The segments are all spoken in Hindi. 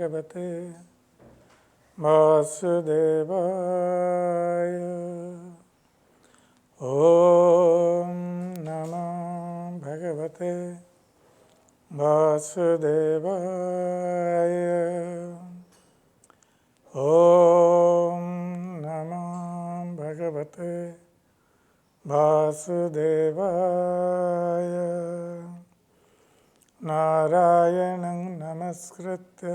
भगवते वासुदेवाय। ॐ नमो भगवते वासुदेवाय। ॐ नमो भगवते वासुदेवाय। नारायणं नमस्कृत्य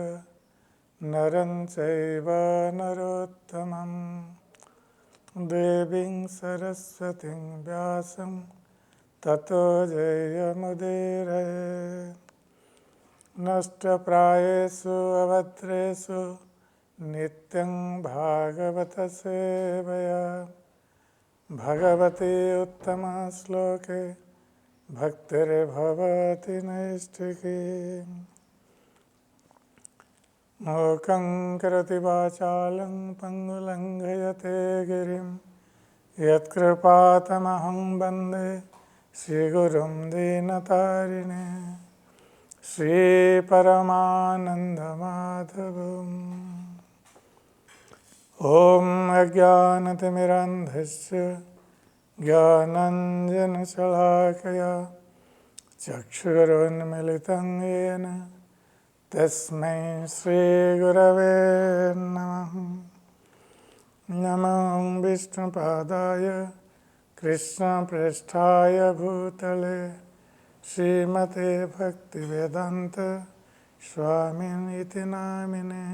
नरं चैव नरोत्तमं देवीं सरस्वतीं व्यासं ततो जयमुदीरये। नष्टप्रायेषु अभद्रेषु नित्यं भागवत सेवया भगवती उत्तमश्लोके भक्तिर्भवति नैष्ठिकी। मूकं करोति वाचालं पङ्गुलङ्घयते गिरिं यत्कृपातमहं वन्दे श्रीगुरुं दीनतारिणे। श्रीपरमानन्दमाधवम्। ॐ अज्ञानतिमिरान्धस्य ज्ञानाञ्जनशलाकया चक्षुरुन्मिलितं येन तस्मै श्रीगुरवे नमः। नमो विष्णुपादाय कृष्णप्रेष्ठाय भूतले श्रीमते भक्तिवेदान्त स्वामिनिति नामिने।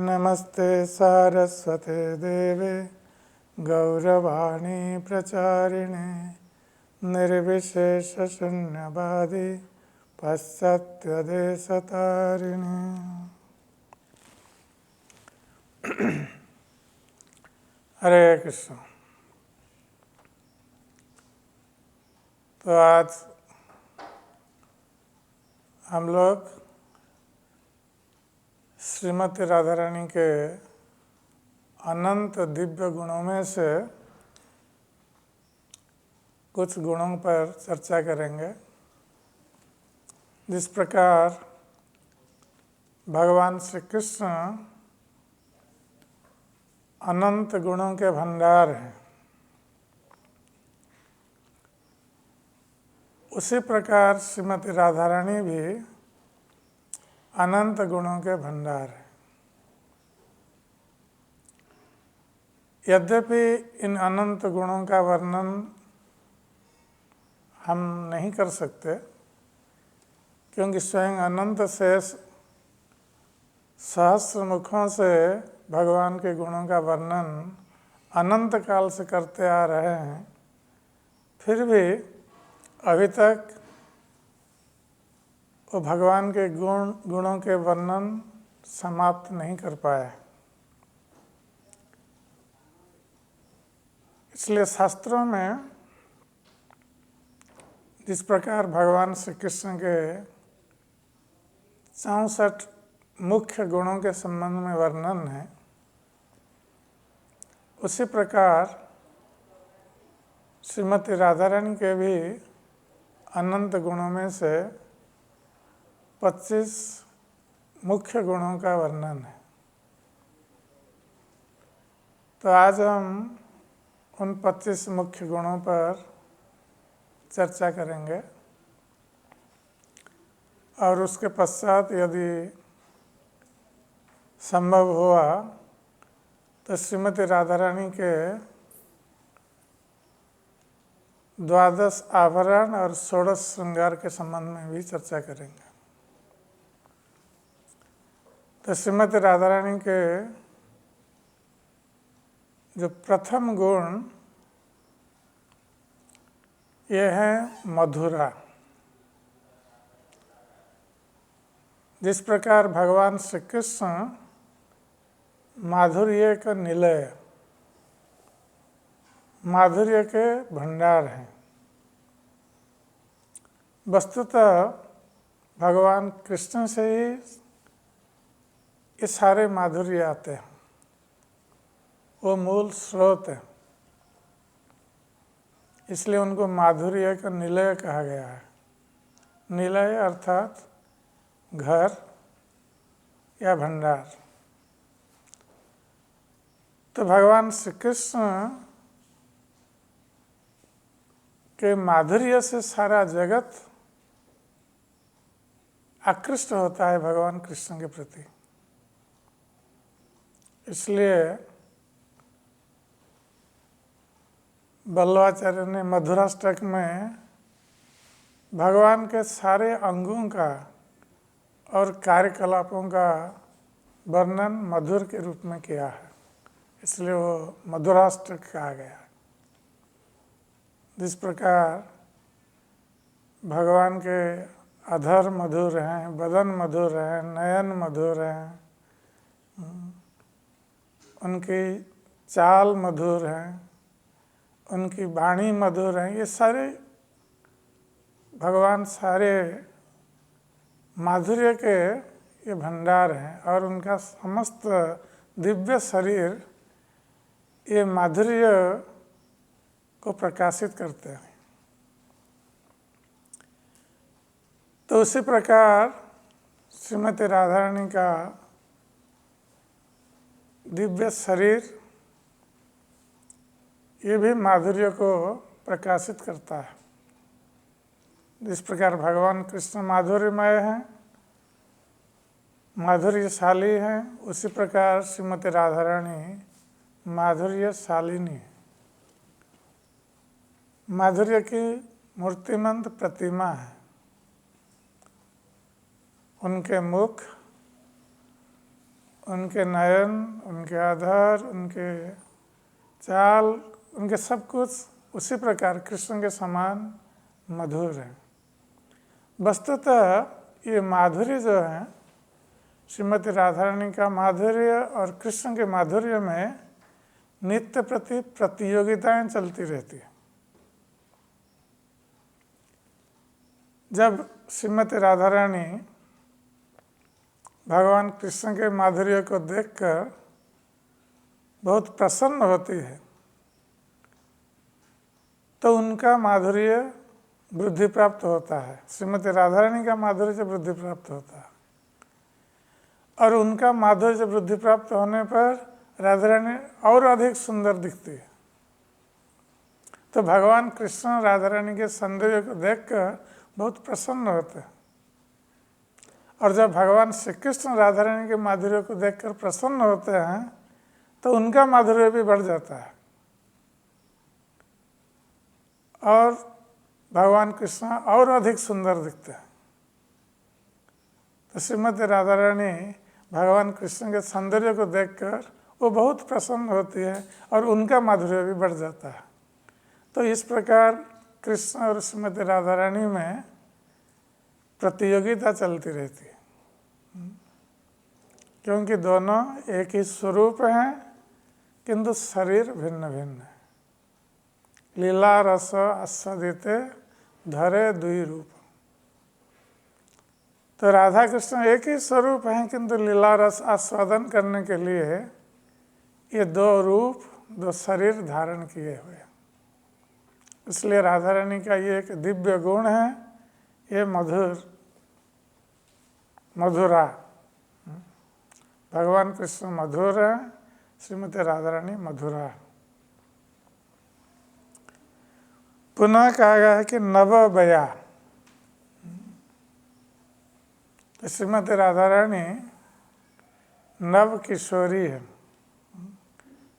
नमस्ते सारस्वते देवे गौरवाणी प्रचारिणे निर्विशेषशून्यवादी पाश्चात्यदेशतारिणे। हरे कृष्ण। तो आज हम लोग श्रीमती राधा रानी के अनंत दिव्य गुणों में से कुछ गुणों पर चर्चा करेंगे। जिस प्रकार भगवान श्री कृष्ण अनंत गुणों के भंडार हैं, उसी प्रकार श्रीमती राधा रानी भी अनंत गुणों के भंडार है। यद्यपि इन अनंत गुणों का वर्णन हम नहीं कर सकते, क्योंकि स्वयं अनंत शेष सहस्र मुखों से भगवान के गुणों का वर्णन अनंत काल से करते आ रहे हैं, फिर भी अभी तक वो भगवान के गुणों के वर्णन समाप्त नहीं कर पाए। इसलिए शास्त्रों में जिस प्रकार भगवान श्री कृष्ण के 64 मुख्य गुणों के संबंध में वर्णन है, उसी प्रकार श्रीमती राधा रानी के भी अनंत गुणों में से 25 मुख्य गुणों का वर्णन है। तो आज हम उन 25 मुख्य गुणों पर चर्चा करेंगे और उसके पश्चात यदि संभव हुआ तो श्रीमती राधा रानी के 12 आभरण और 16 श्रृंगार के संबंध में भी चर्चा करेंगे। तो श्रीमती राधा रानी के जो प्रथम गुण ये है मधुरा। जिस प्रकार भगवान श्री कृष्ण माधुर्य का निलय, माधुर्य के भंडार हैं। वस्तुतः भगवान कृष्ण से ही ये सारे माधुर्य आते हैं, वो मूल स्रोत है। इसलिए उनको माधुर्य का निलय कहा गया है। निलय अर्थात घर या भंडार। तो भगवान श्री कृष्ण के माधुर्य से सारा जगत आकृष्ट होता है भगवान कृष्ण के प्रति। इसलिए वल्लभाचार्य ने मधुराष्टक में भगवान के सारे अंगों का और कार्यकलापों का वर्णन मधुर के रूप में किया है, इसलिए वो मधुराष्टक कहा गया। जिस प्रकार भगवान के अधर मधुर हैं, बदन मधुर हैं, नयन मधुर हैं, उनकी चाल मधुर हैं, उनकी वाणी मधुर है, ये सारे भगवान सारे माधुर्य के ये भंडार हैं और उनका समस्त दिव्य शरीर ये माधुर्य को प्रकाशित करते हैं। तो उसी प्रकार श्रीमती राधा रानी का दिव्य शरीर ये भी माधुर्य को प्रकाशित करता है। जिस प्रकार भगवान कृष्ण माधुर्यमय हैं, माधुर्यशाली हैं, उसी प्रकार श्रीमती राधा रानी माधुर्यशालिनी है। माधुर्य की मूर्तिमंत प्रतिमा है। उनके मुख, उनके नयन, उनके अधर, उनके चाल, उनके सब कुछ उसी प्रकार कृष्ण के समान मधुर है। वस्तुतः ये माधुर्य जो है, श्रीमती राधा रानी का माधुर्य और कृष्ण के माधुर्य में नित्य प्रति प्रतियोगिताएं चलती रहती है। जब श्रीमती राधा रानी भगवान कृष्ण के माधुर्य को देखकर बहुत प्रसन्न होती है, तो उनका माधुर्य वृद्धि प्राप्त होता है। श्रीमती राधा रानी का माधुर्य से वृद्धि प्राप्त होता है और उनका माधुर्य से वृद्धि प्राप्त होने पर राधा रानी और अधिक सुंदर दिखती है। तो भगवान कृष्ण राधा रानी के सौंदर्य को देखकर बहुत प्रसन्न होते हैं और जब भगवान श्री कृष्ण राधा रानी के माधुर्य को देखकर प्रसन्न होते हैं तो उनका माधुर्य भी बढ़ जाता है और भगवान कृष्ण और अधिक सुंदर दिखते हैं। तो श्रीमती राधा रानी भगवान कृष्ण के सौंदर्य को देखकर वो बहुत प्रसन्न होती है और उनका माधुर्य भी बढ़ जाता है। तो इस प्रकार कृष्ण और श्रीमती राधा रानी में प्रतियोगिता चलती रहती है, क्योंकि दोनों एक ही स्वरूप हैं किंतु शरीर भिन्न भिन्न है। लीला रस आस्वादिते धरे दुई रूप। तो राधा कृष्ण एक ही स्वरूप हैं किंतु लीला रस आस्वादन करने के लिए ये दो रूप, दो शरीर धारण किए हुए हैं। इसलिए राधा रानी का ये एक दिव्य गुण है, ये मधुरा। भगवान कृष्ण मधुर है, श्रीमती राधा रानी मधुरा। पुनः कहा गया है कि नवबया। तो श्रीमती राधा रानी नव किशोरी है।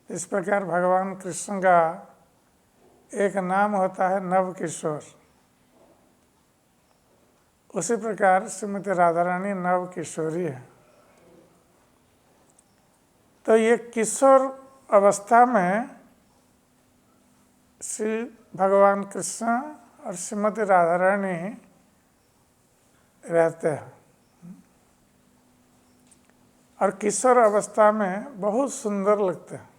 इस प्रकार भगवान कृष्ण का एक नाम होता है नव किशोर, उसी प्रकार श्रीमती राधा रानी नव किशोरी है। तो ये किशोर अवस्था में श्री भगवान कृष्ण और श्रीमती राधा रानी रहते हैं और किशोर अवस्था में बहुत सुंदर लगते हैं।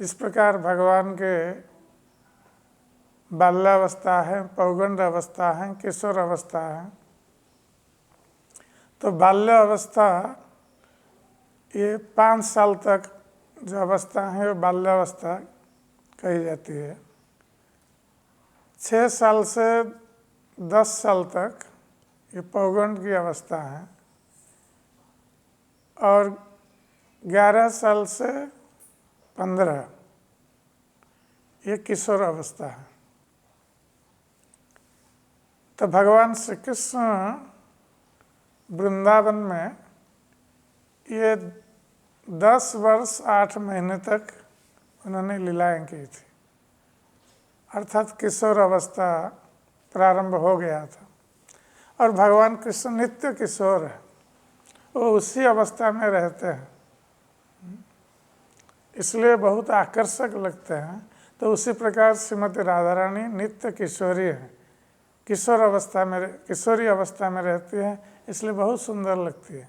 इस प्रकार भगवान के बाल्यावस्था है, पौगंड अवस्था है, किशोर अवस्था है। तो बाल्य अवस्था ये 5 साल तक जो अवस्था है वो बाल्यावस्था कही जाती है। 6 साल से 10 साल तक ये पौगंड की अवस्था है और 11 साल से 15 ये किशोर अवस्था है। तो भगवान श्री कृष्ण वृंदावन में ये 10 वर्ष 8 महीने तक उन्होंने लीलाएं की थी, अर्थात किशोर अवस्था प्रारंभ हो गया था। और भगवान कृष्ण नित्य किशोर है, वो उसी अवस्था में रहते हैं, इसलिए बहुत आकर्षक लगते हैं। तो उसी प्रकार श्रीमती राधा रानी नित्य किशोरी है, किशोरी अवस्था में रहती है, इसलिए बहुत सुंदर लगती है।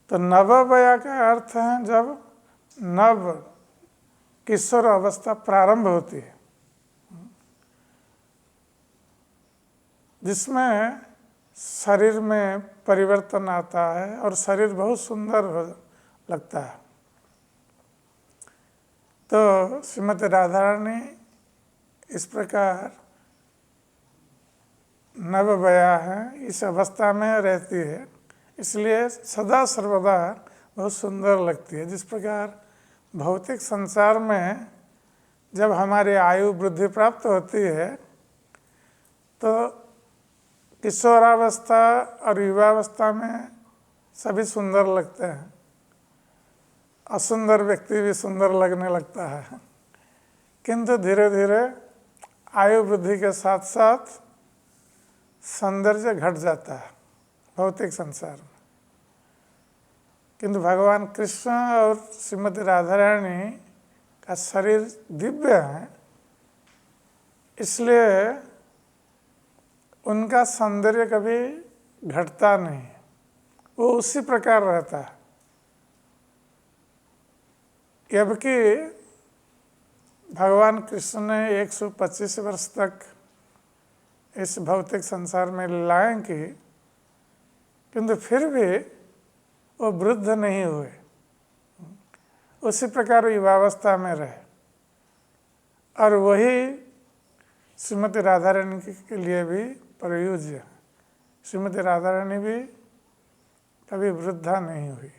तो नववया का अर्थ है जब नव किशोर अवस्था प्रारंभ होती है, जिसमें शरीर में परिवर्तन आता है और शरीर बहुत सुंदर लगता है। तो श्रीमती राधा रानी इस प्रकार नववया है, इस अवस्था में रहती है, इसलिए सदा सर्वदा बहुत सुंदर लगती है। जिस प्रकार भौतिक संसार में जब हमारी आयु वृद्धि प्राप्त होती है तो किशोरावस्था और युवावस्था में सभी सुंदर लगते हैं, असुंदर व्यक्ति भी सुंदर लगने लगता है। किंतु धीरे धीरे आयु वृद्धि के साथ साथ सौंदर्य घट जाता है भौतिक संसार में। किंतु भगवान कृष्ण और श्रीमती राधा रानी का शरीर दिव्य है, इसलिए उनका सौंदर्य कभी घटता नहीं, वो उसी प्रकार रहता है। जबकि भगवान कृष्ण ने 125 वर्ष तक इस भौतिक संसार में लीलाएं की, किंतु फिर भी वो वृद्ध नहीं हुए, उसी प्रकार युवावस्था में रहे। और वही श्रीमती राधा रानी के लिए भी प्रयोज्य है। श्रीमती राधा रानी भी कभी वृद्धा नहीं हुई,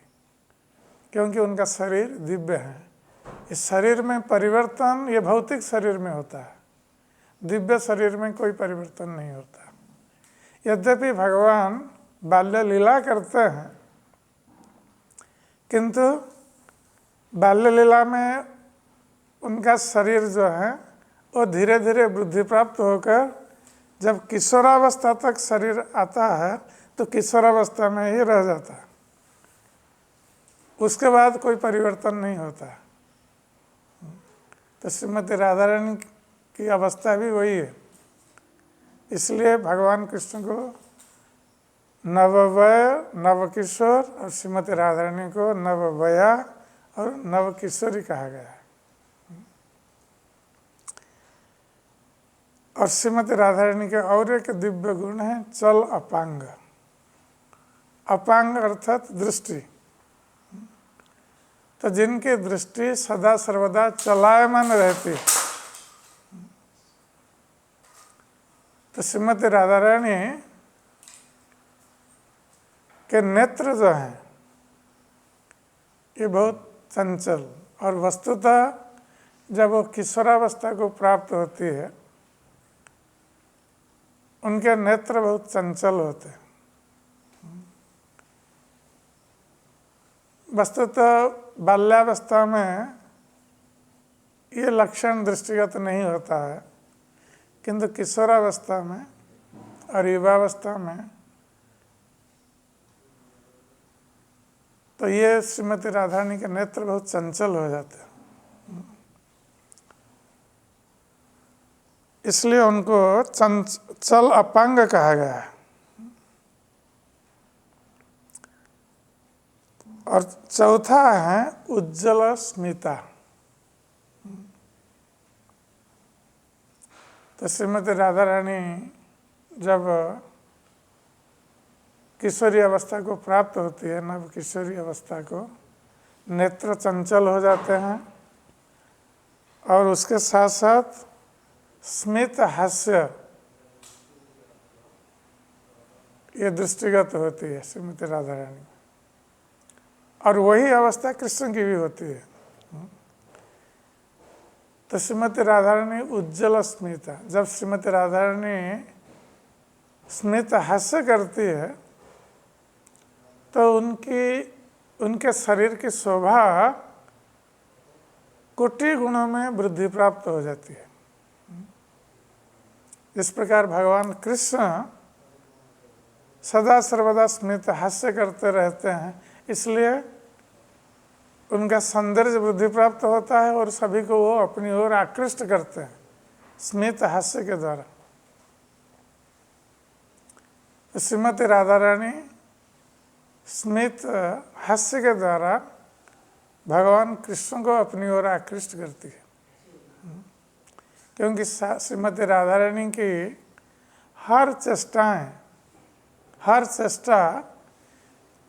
क्योंकि उनका शरीर दिव्य है। इस शरीर में परिवर्तन ये भौतिक शरीर में होता है, दिव्य शरीर में कोई परिवर्तन नहीं होता। यद्यपि भगवान बाल्य लीला करते हैं, किंतु बाल्य लीला में उनका शरीर जो है वो धीरे धीरे वृद्धि प्राप्त होकर जब किशोरावस्था तक शरीर आता है तो किशोरावस्था में ही रह जाता है, उसके बाद कोई परिवर्तन नहीं होता। तो श्रीमती राधा रानी की अवस्था भी वही है, इसलिए भगवान कृष्ण को नववय नवकिशोर और श्रीमती राधा रानी को नववया और नवकिशोरी कहा गया है। और श्रीमती राधा रानी के और एक दिव्य गुण है चल अपांग। अपांग अर्थात दृष्टि, तो जिनकी दृष्टि सदा सर्वदा चलायमान रहती है। तो श्रीमती राधा रानी के नेत्र जो हैं ये बहुत चंचल, और वस्तुतः जब वो किशोरावस्था को प्राप्त होती है उनके नेत्र बहुत चंचल होते हैं। वस्तुतः बाल्यावस्था में ये लक्षण दृष्टिगत नहीं होता है, किंतु किशोरावस्था में और युवावस्था में तो ये श्रीमती राधा रानी के नेत्र बहुत चंचल हो जाते हैं, इसलिए उनको चंचल अपांग कहा गया है। और चौथा है उज्ज्वल स्मिता। तो श्रीमती राधा रानी जब किशोरी अवस्था को प्राप्त होती है, नव किशोरी अवस्था को, नेत्र चंचल हो जाते हैं और उसके साथ साथ स्मित हास्य ये दृष्टिगत होती है श्रीमती राधा रानी। और वही अवस्था कृष्ण की भी होती है। तो श्रीमती राधा रानी उज्ज्वल स्मिता, जब श्रीमती राधा रानी स्मित हास्य करती है तो उनके शरीर की शोभा कोटि गुणों में वृद्धि प्राप्त हो जाती है। इस प्रकार भगवान कृष्ण सदा सर्वदा स्मित हास्य करते रहते हैं, इसलिए उनका सौंदर्य वृद्धि प्राप्त होता है और सभी को वो अपनी ओर आकृष्ट करते हैं स्मित हास्य के द्वारा। श्रीमती राधा रानी स्मित हास्य के द्वारा भगवान कृष्ण को अपनी ओर आकृष्ट करती है, क्योंकि श्रीमती राधा रानी की हर चेष्टा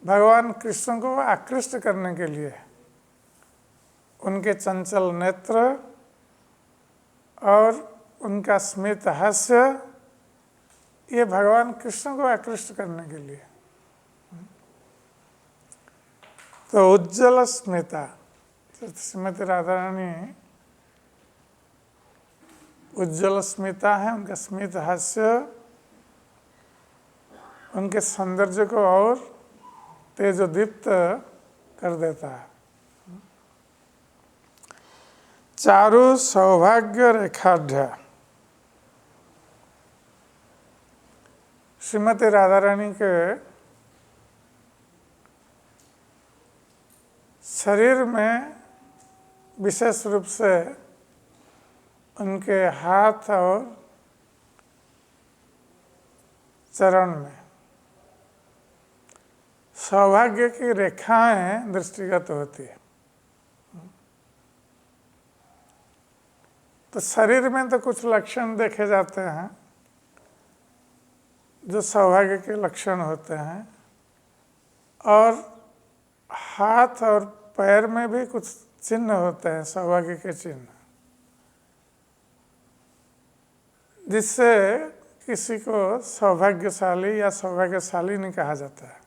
भगवान कृष्ण को आकृष्ट करने के लिए है। उनके चंचल नेत्र और उनका स्मित हास्य ये भगवान कृष्ण को आकृष्ट करने के लिए। तो उज्ज्वल स्मिता, श्रीमती राधा रानी उज्ज्वल स्मिता है, उनका स्मित हास्य उनके सौंदर्य को और तेजोदीप्त कर देता है। चारु सौभाग्य रेखाढ़, श्रीमती राधा रानी के शरीर में विशेष रूप से उनके हाथ और चरण में सौभाग्य की रेखाएं दृष्टिगत होती है। तो शरीर में तो कुछ लक्षण देखे जाते हैं जो सौभाग्य के लक्षण होते हैं, और हाथ और पैर में भी कुछ चिन्ह होते हैं सौभाग्य के चिन्ह, जिससे किसी को सौभाग्यशाली या सौभाग्यशाली नहीं कहा जाता है।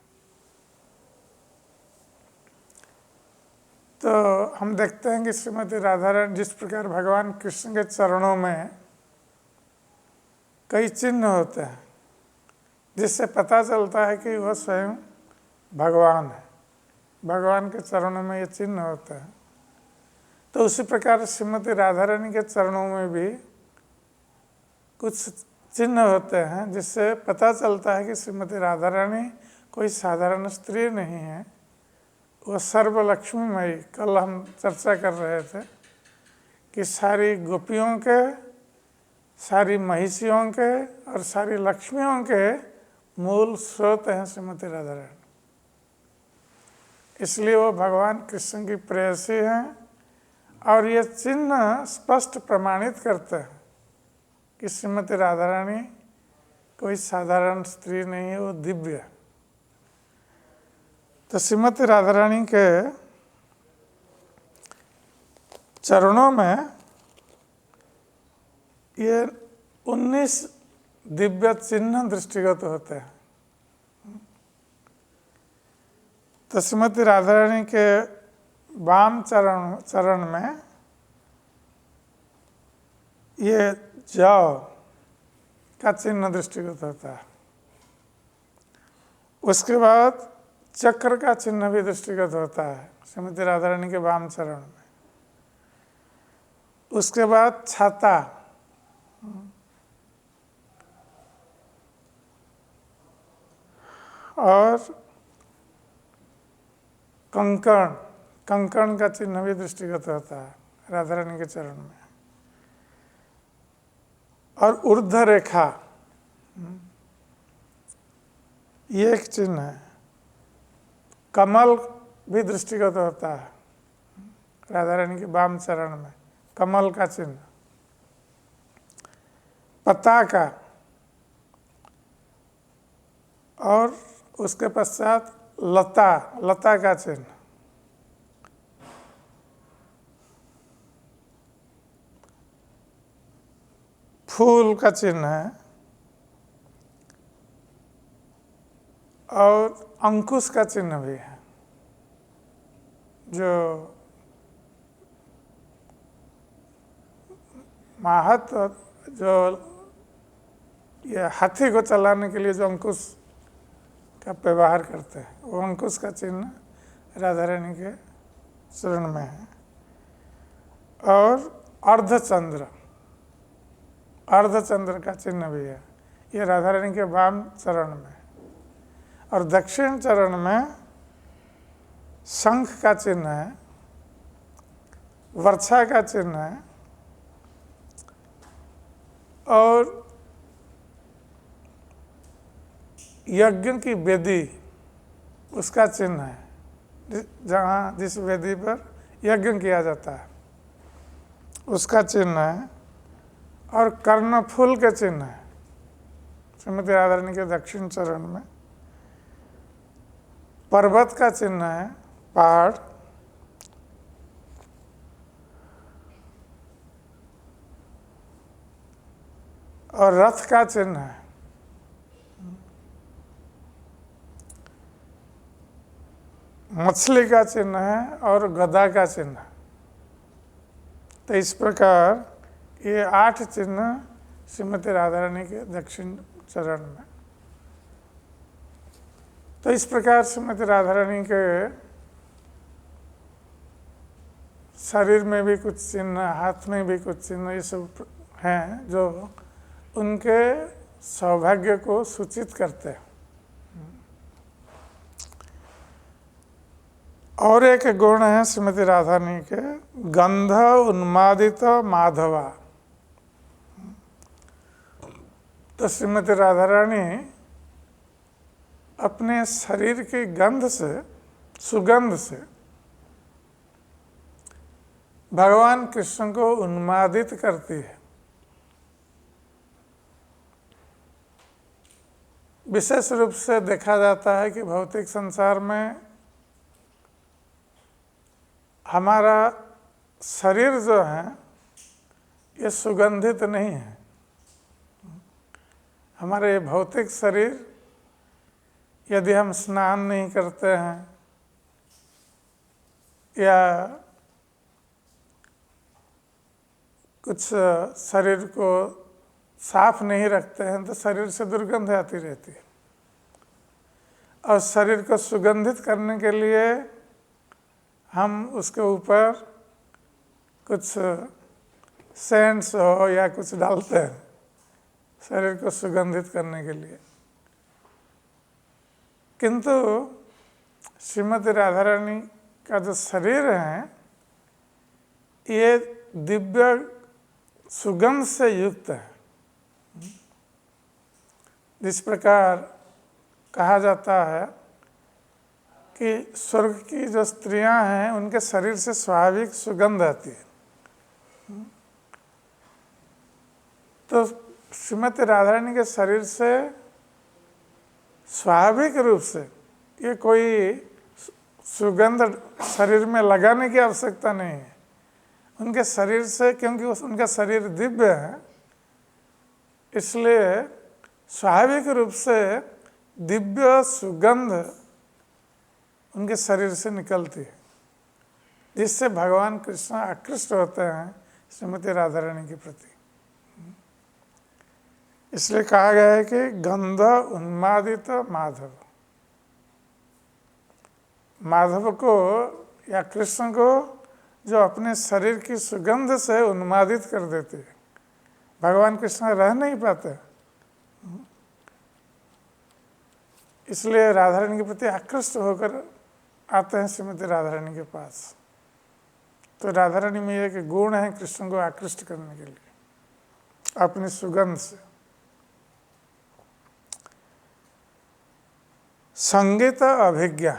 तो हम देखते हैं कि श्रीमती राधा रानी जिस प्रकार भगवान कृष्ण के चरणों में कई चिन्ह होते हैं जिससे पता चलता है कि वह स्वयं भगवान है, भगवान के चरणों में ये चिन्ह होते हैं। तो उसी प्रकार श्रीमती राधा रानी के चरणों में भी कुछ चिन्ह होते हैं जिससे पता चलता है कि श्रीमती राधा रानी कोई साधारण स्त्री नहीं है, वह सर्वलक्ष्मीमयी। कल हम चर्चा कर रहे थे कि सारी गोपियों के, सारी महिषियों के और सारी लक्ष्मियों के मूल स्रोत हैं श्रीमती राधा रानी। इसलिए वो भगवान कृष्ण की प्रेयसी हैं, और ये चिन्ह स्पष्ट प्रमाणित करते हैं कि श्रीमती राधा रानी कोई साधारण स्त्री नहीं है, वो दिव्य है। तो श्रीमती राधा रानी के चरणों में ये 19 दिव्य चिन्ह दृष्टिगत होते हैं। तो श्रीमती राधा रानी के वाम चरण में ये जौ का चिन्ह दृष्टिगत होता है। उसके बाद चक्र का चिन्ह भी दृष्टिगत होता है श्रीमती राधा रानी के वाम चरण में। उसके बाद छाता, और कंकण का चिन्ह भी दृष्टिगत होता है राधा रानी के चरण में। और ऊर्ध्व रेखा ये एक चिन्ह है। कमल भी दृष्टिगत होता है राधा रानी के वाम चरण में, कमल का चिन्ह। पताका, और उसके पश्चात लता का चिन्ह। फूल का चिन्ह है, और अंकुश का चिन्ह भी है। जो महात्मा जो ये हाथी को चलाने के लिए जो अंकुश का व्यवहार करते हैं, वो अंकुश का चिन्ह राधा रानी के चरण में है। और अर्धचंद्र, अर्धचंद्र का चिन्ह भी है, ये राधा रानी के वाम चरण में। और दक्षिण चरण में शंख का चिन्ह है, वर्षा का चिन्ह है और यज्ञ की वेदी उसका चिन्ह है, जहाँ जिस वेदी पर यज्ञ किया जाता है उसका चिन्ह है। और कर्णफूल के चिन्ह है श्रीमती राधा रानी के दक्षिण चरण में। पर्वत का चिन्ह है पहाड़, और रथ का चिन्ह है। मछली का चिन्ह है और गदा का चिन्ह। तो इस प्रकार ये 8 चिन्ह श्रीमती राधा रानी के दक्षिण चरण में। तो इस प्रकार श्रीमती राधा रानी के शरीर में भी कुछ चिन्ह, हाथ में भी कुछ चिन्ह, ये सब हैं जो उनके सौभाग्य को सूचित करते हैं। और एक गुण है श्रीमती राधा रानी के, गंध उन्मादित माधवा। तो श्रीमती राधा रानी अपने शरीर की गंध से, सुगंध से भगवान कृष्ण को उन्मादित करती है। विशेष रूप से देखा जाता है कि भौतिक संसार में हमारा शरीर जो है ये सुगंधित नहीं है। हमारे भौतिक शरीर, यदि हम स्नान नहीं करते हैं या कुछ शरीर को साफ नहीं रखते हैं तो शरीर से दुर्गंध आती रहती है। और शरीर को सुगंधित करने के लिए हम उसके ऊपर कुछ सेंट्स हो या कुछ डालते हैं शरीर को सुगंधित करने के लिए। किंतु श्रीमती राधा रानी का जो शरीर है ये दिव्य सुगंध से युक्त है। जिस प्रकार कहा जाता है कि स्वर्ग की जो स्त्रियां हैं उनके शरीर से स्वाभाविक सुगंध आती है, तो श्रीमती राधा रानी के शरीर से स्वाभाविक रूप से ये कोई सुगंध शरीर में लगाने की आवश्यकता नहीं है। उनके शरीर से, क्योंकि उनका शरीर दिव्य है, इसलिए स्वाभाविक रूप से दिव्य सुगंध उनके शरीर से निकलती है, जिससे भगवान कृष्ण आकृष्ट होते हैं श्रीमती राधा रानी के प्रति। इसलिए कहा गया है कि गंध उन्मादित माधव, माधव को या कृष्ण को जो अपने शरीर की सुगंध से उन्मादित कर देती है। भगवान कृष्ण रह नहीं पाते, इसलिए राधा रानी के प्रति आकृष्ट होकर आते हैं श्रीमती राधा रानी के पास। तो राधा रानी में एक गुण है कृष्ण को आकृष्ट करने के लिए अपनी सुगंध से। संगीत अभिज्ञा,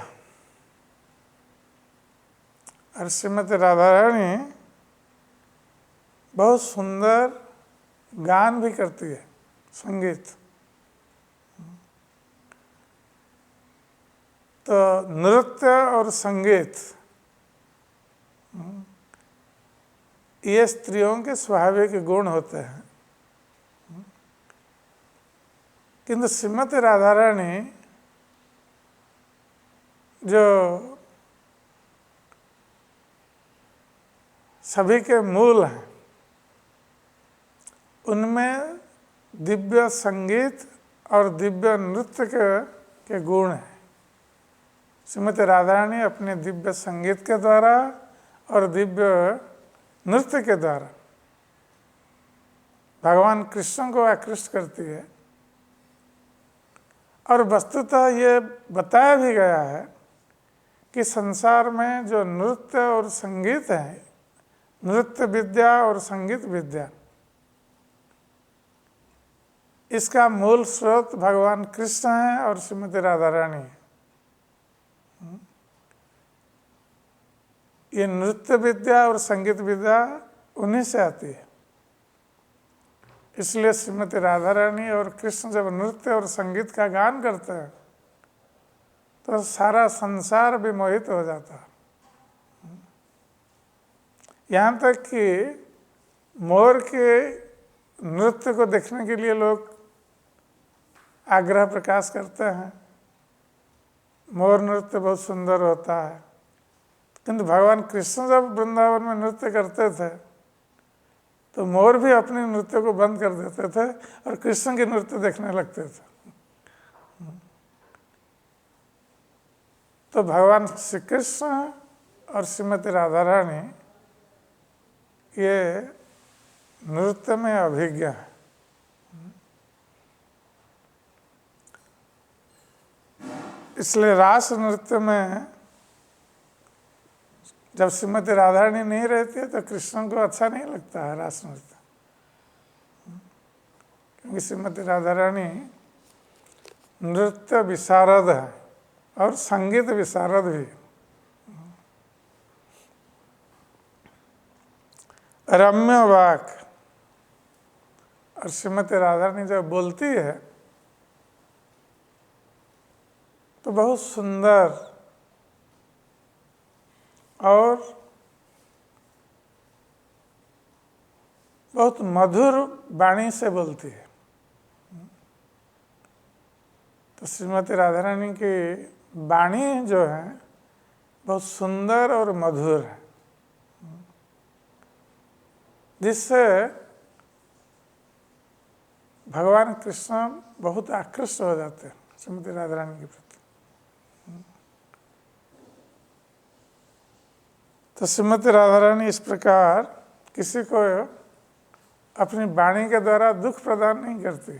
और श्रीमती राधा रानी बहुत सुंदर गान भी करती है, संगीत। तो नृत्य और संगीत ये स्त्रियों के स्वाभाविक गुण होते हैं। किंतु श्रीमती राधा रानी जो सभी के मूल हैं, उनमें दिव्य संगीत और दिव्य नृत्य के गुण हैं। श्रीमती राधा रानी अपने दिव्य संगीत के द्वारा और दिव्य नृत्य के द्वारा भगवान कृष्ण को आकृष्ट करती है। और वस्तुतः ये बताया भी गया है कि संसार में जो नृत्य और संगीत है, नृत्य विद्या और संगीत विद्या, इसका मूल स्रोत भगवान कृष्ण है और श्रीमती राधा रानी है। ये नृत्य विद्या और संगीत विद्या उन्हीं से आती है। इसलिए श्रीमती राधा रानी और कृष्ण जब नृत्य और संगीत का गान करते हैं तो सारा संसार विमोहित हो जाता है। यहाँ तक कि मोर के नृत्य को देखने के लिए लोग आग्रह प्रकाश करते हैं। मोर नृत्य बहुत सुंदर होता है, किंतु भगवान कृष्ण जब वृंदावन में नृत्य करते थे तो मोर भी अपने नृत्य को बंद कर देते थे और कृष्ण के नृत्य देखने लगते थे। तो भगवान श्री कृष्ण और श्रीमती राधा रानी ये नृत्य में अभिज्ञ है। इसलिए रास नृत्य में जब श्रीमती राधा रानी नहीं रहती है तो कृष्ण को अच्छा नहीं लगता है रास नृत्य, क्योंकि श्रीमती राधा रानी नृत्य विशारद है और संगीत विशारद भी। रम्य वाक, और श्रीमती राधा रानी जब बोलती है तो बहुत सुंदर और बहुत मधुर वाणी से बोलती है। तो श्रीमती राधा रानी की वाणी जो है बहुत सुंदर और मधुर है, जिससे भगवान कृष्ण बहुत आकृष्ट हो जाते हैं श्रीमती राधा रानी के प्रति। तो श्रीमती राधा रानी इस प्रकार किसी को अपनी वाणी के द्वारा दुख प्रदान नहीं करती,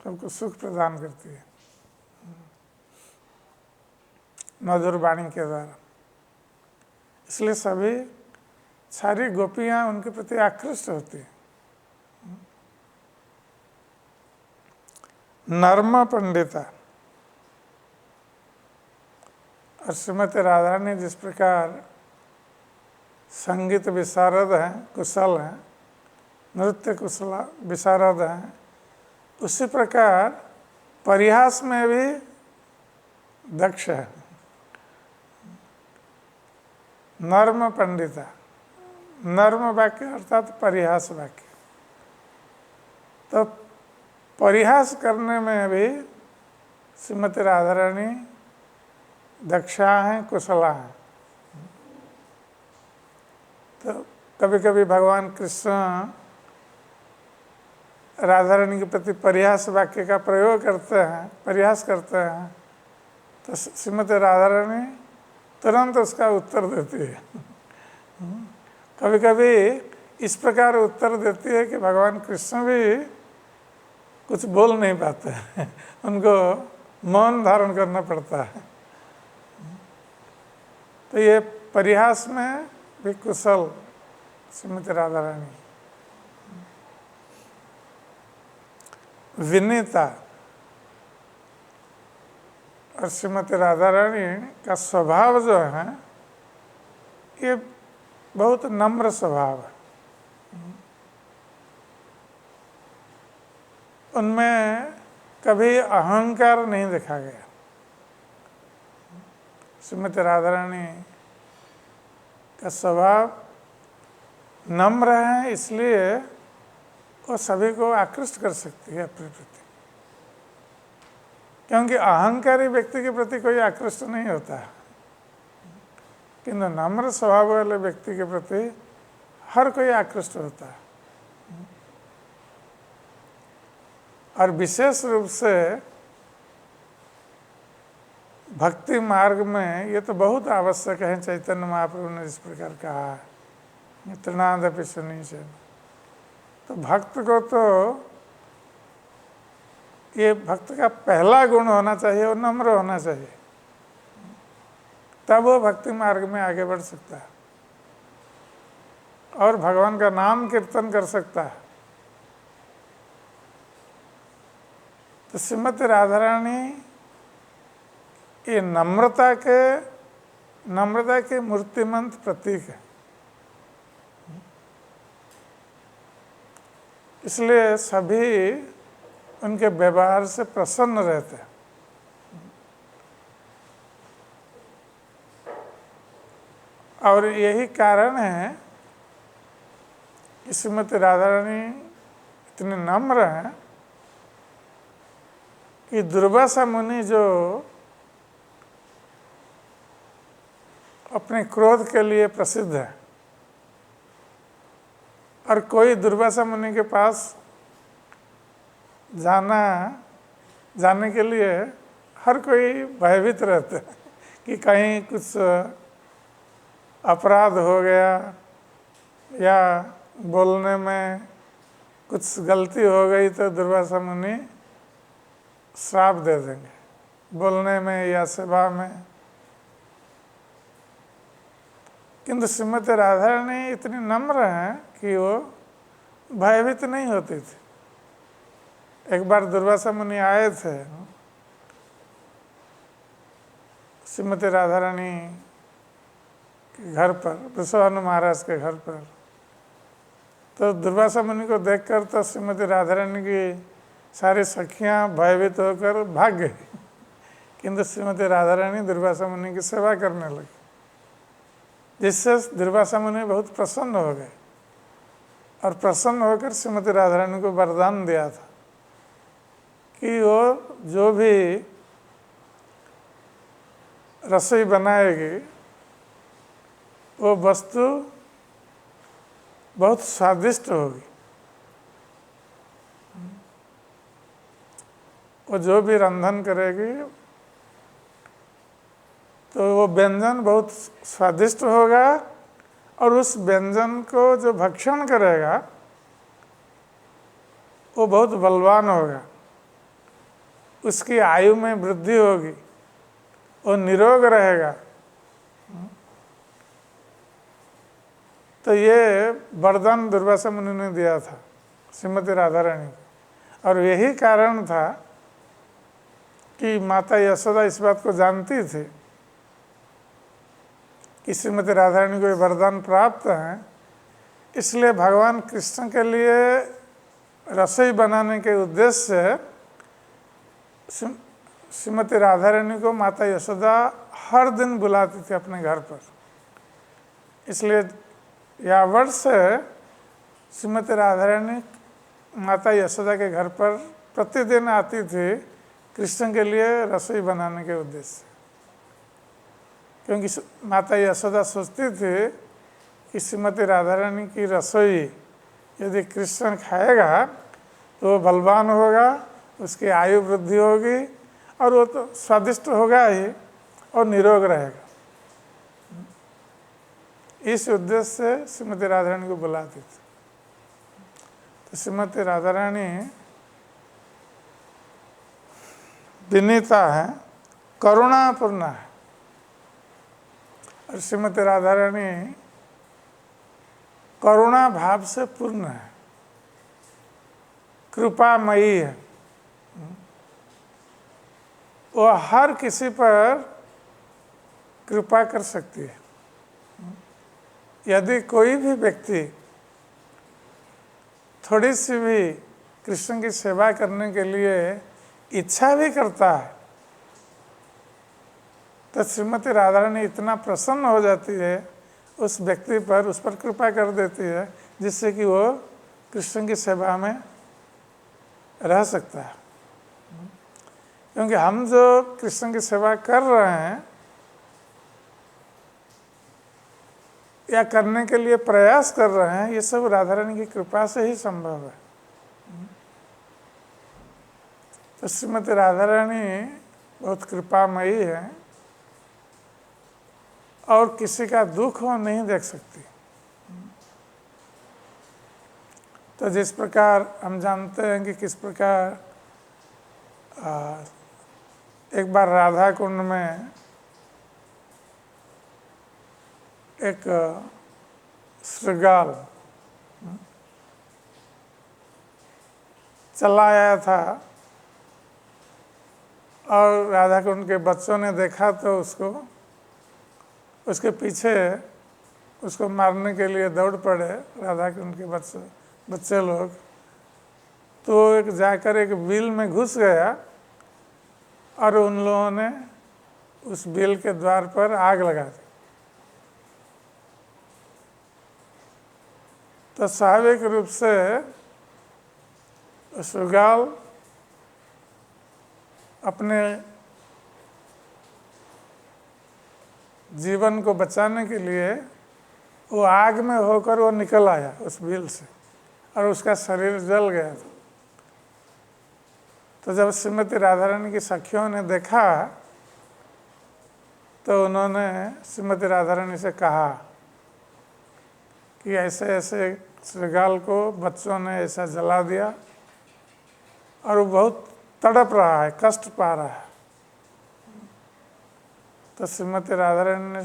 सबको सुख प्रदान करती है मधुर वाणी के द्वारा। इसलिए सभी सारी गोपियां उनके प्रति आकृष्ट होती हैं। नर्म पंडिता, और श्रीमती राधा रानी जिस प्रकार संगीत विशारद हैं, कुशल हैं, नृत्य कुशल विशारद हैं, उसी प्रकार परिहास में भी दक्ष है। नर्म पंडिता, नर्म वाक्य अर्थात परिहास वाक्य। तो परिहास करने में भी श्रीमती राधा रानी दक्षा हैं, कुशला हैं। तो कभी कभी भगवान कृष्ण राधा रानी के प्रति परिहास वाक्य का प्रयोग करते हैं, परिहास करते हैं, तो श्रीमती राधा रानी तुरंत उसका उत्तर देती है। कभी कभी इस प्रकार उत्तर देती है कि भगवान कृष्ण भी कुछ बोल नहीं पाते हैं, उनको मौन धारण करना पड़ता है। तो ये परिहास में भी कुशल श्रीमती राधा रानी। विनीता, और श्रीमती राधा रानी का स्वभाव जो है ये बहुत नम्र स्वभाव है। उनमें कभी अहंकार नहीं देखा गया। श्रीमती राधा रानी का स्वभाव नम्र है, इसलिए वो सभी को आकृष्ट कर सकती है अपने प्रति, क्योंकि अहंकारी व्यक्ति के प्रति कोई आकृष्ट नहीं होता है, किंतु नम्र स्वभाव वाले व्यक्ति के प्रति हर कोई आकृष्ट होता है। और विशेष रूप से भक्ति मार्ग में ये तो बहुत आवश्यक है। चैतन्य महाप्रभु ने इस प्रकार कहा है, तृणादपि शनिचर। तो भक्त को तो ये भक्त का पहला गुण होना चाहिए, वो नम्र होना चाहिए, तब वो भक्ति मार्ग में आगे बढ़ सकता है और भगवान का नाम कीर्तन कर सकता है। तो श्रीमती राधा रानी ये नम्रता के मूर्तिमंत प्रतीक है। इसलिए सभी उनके व्यवहार से प्रसन्न रहते हैं। और यही कारण है कि श्रीमती राधा रानी इतने नम्र हैं कि दुर्वासा मुनि जो अपने क्रोध के लिए प्रसिद्ध है, और कोई दुर्वासा मुनि के पास जाने के लिए हर कोई भयभीत रहता है कि कहीं कुछ अपराध हो गया या बोलने में कुछ गलती हो गई तो दुर्वासा मुनि श्राप दे देंगे, बोलने में या सेवा में। किंतु श्रीमती राधा रानी इतनी नम्र हैं कि वो भयभीत नहीं होती थी। एक बार दुर्वासा मुनि आए थे श्रीमती राधा रानी के घर पर, विश्वानु महाराज के घर पर। तो दुर्वासा मुनि को देखकर तो श्रीमती राधा रानी की सारी सखियां भयभीत होकर भाग गई, किंतु श्रीमती राधा रानी दुर्वासा मुनि की सेवा करने लगी, जिससे दुर्वासा मुनि बहुत प्रसन्न हो गए और प्रसन्न होकर श्रीमती राधा रानी को वरदान दिया था कि वो जो भी रसोई बनाएगी वो वस्तु बहुत स्वादिष्ट होगी। वो जो भी रंधन करेगी तो वो व्यंजन बहुत स्वादिष्ट होगा, और उस व्यंजन को जो भक्षण करेगा वो बहुत बलवान होगा, उसकी आयु में वृद्धि होगी, वो निरोग रहेगा। तो ये वरदान दुर्वासा मुनि ने दिया था श्रीमती राधा रानी को। और यही कारण था कि माता यशोदा इस बात को जानती थी कि श्रीमती राधा रानी को ये वरदान प्राप्त है, इसलिए भगवान कृष्ण के लिए रसोई बनाने के उद्देश्य से श्रीमती राधा रानी को माता यशोदा हर दिन बुलाती थी अपने घर पर। इसलिए यह वर्ष श्रीमती राधा रानी माता यशोदा के घर पर प्रतिदिन आती थी कृष्ण के लिए रसोई बनाने के उद्देश्य से, क्योंकि माता यशोदा सोचती थी कि श्रीमती राधा रानी की रसोई यदि कृष्ण खाएगा तो वो बलवान होगा, उसकी आयु वृद्धि होगी और वो तो स्वादिष्ट होगा ही और निरोग रहेगा। इस उद्देश्य से श्रीमती राधा रानी को बुलाती थी। तो श्रीमती राधा रानी विनीता है, करुणापूर्ण है, और श्रीमती राधा रानी करुणा भाव से पूर्ण है, कृपामयी है। वो हर किसी पर कृपा कर सकती है। यदि कोई भी व्यक्ति थोड़ी सी भी कृष्ण की सेवा करने के लिए इच्छा भी करता है तो श्रीमती राधा रानी इतना प्रसन्न हो जाती है उस व्यक्ति पर, उस पर कृपा कर देती है, जिससे कि वो कृष्ण की सेवा में रह सकता है। क्योंकि हम जो कृष्ण की सेवा कर रहे हैं या करने के लिए प्रयास कर रहे हैं, ये सब राधा रानी की कृपा से ही संभव है। तो श्रीमती राधा रानी बहुत कृपामयी है और किसी का दुख वो नहीं देख सकती। तो जिस प्रकार हम जानते हैं कि किस प्रकार एक बार राधा कुंड में एक श्रृगाल चला आया था और राधा कुंड के बच्चों ने देखा तो उसके पीछे उसको मारने के लिए दौड़ पड़े राधा कुंड के बच्चे लोग। तो एक जाकर एक बिल में घुस गया और उन लोगों ने उस बिल के द्वार पर आग लगा दी। तो स्वाभाविक रूप से श्रृगाल अपने जीवन को बचाने के लिए वो आग में होकर वो निकल आया उस बिल से और उसका शरीर जल गया था। तो जब श्रीमती राधा रानी की सखियों ने देखा तो उन्होंने श्रीमती राधा रानी से कहा कि ऐसे ऐसे श्रृगाल को बच्चों ने ऐसा जला दिया और वो बहुत तड़प रहा है, कष्ट पा रहा है। तो श्रीमती राधा रानी ने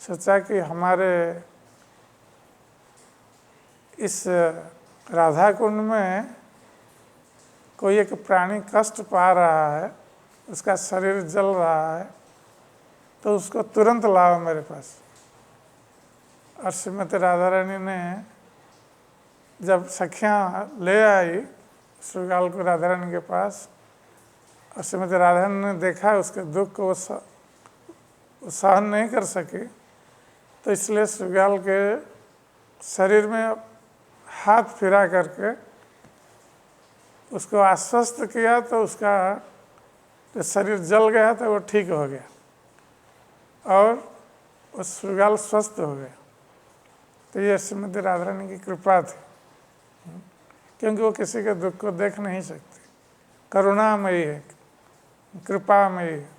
सोचा कि हमारे इस राधा कुंड में कोई एक प्राणी कष्ट पा रहा है, उसका शरीर जल रहा है, तो उसको तुरंत लाओ मेरे पास। और श्रीमती राधा रानी ने जब सखियाँ ले आई श्रृगाल को राधा रानी के पास और श्रीमती राधा रानी ने देखा उसके दुख को वो सहन नहीं कर सकी, तो इसलिए श्रृगाल के शरीर में हाथ फिरा करके उसको आश्वस्त किया तो उसका जो शरीर जल गया था वो ठीक हो गया और वो श्रृगाल स्वस्थ हो गया। तो ये श्रीमती राधा रानी की कृपा थी, क्योंकि वो किसी के दुख को देख नहीं सकती, करुणामयी है, कृपामयी है।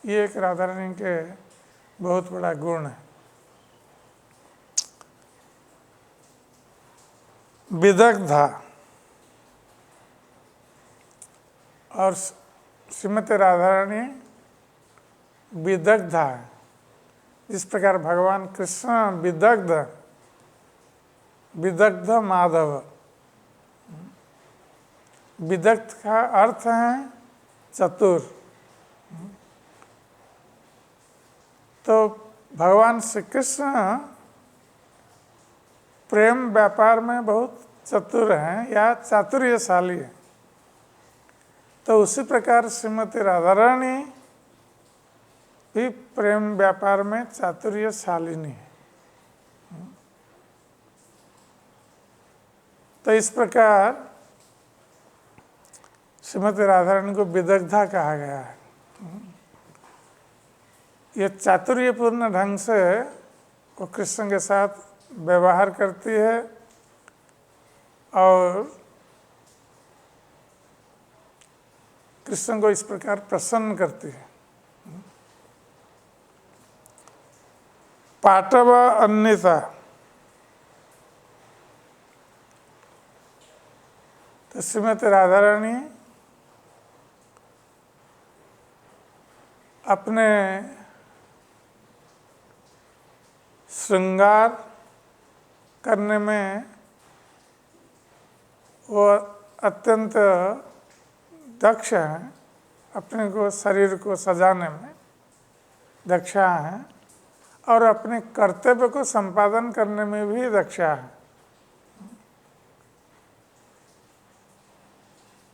ये एक राधा रानी के बहुत बड़ा गुण है। विदग्धा और श्रीमती राधा रानी विदग्धा है। जिस प्रकार भगवान कृष्ण विदग्ध माधव। विदग्ध का अर्थ है चतुर। तो भगवान श्री कृष्ण प्रेम व्यापार में बहुत चतुर हैं या चातुर्यशाली हैं। तो उसी प्रकार श्रीमती राधा रानी भी प्रेम व्यापार में चातुर्यशालिनी है। तो इस प्रकार श्रीमती राधा रानी को विदग्धा कहा गया है। ये चातुर्यपूर्ण ढंग से वो कृष्ण के साथ व्यवहार करती है और कृष्ण को इस प्रकार प्रसन्न करती है। पाटव अन्यता। तो श्रीमती राधा रानी अपने श्रृंगार करने में वो अत्यंत दक्ष हैं, अपने को शरीर को सजाने में दक्षा हैं और अपने कर्तव्य को संपादन करने में भी दक्षा है।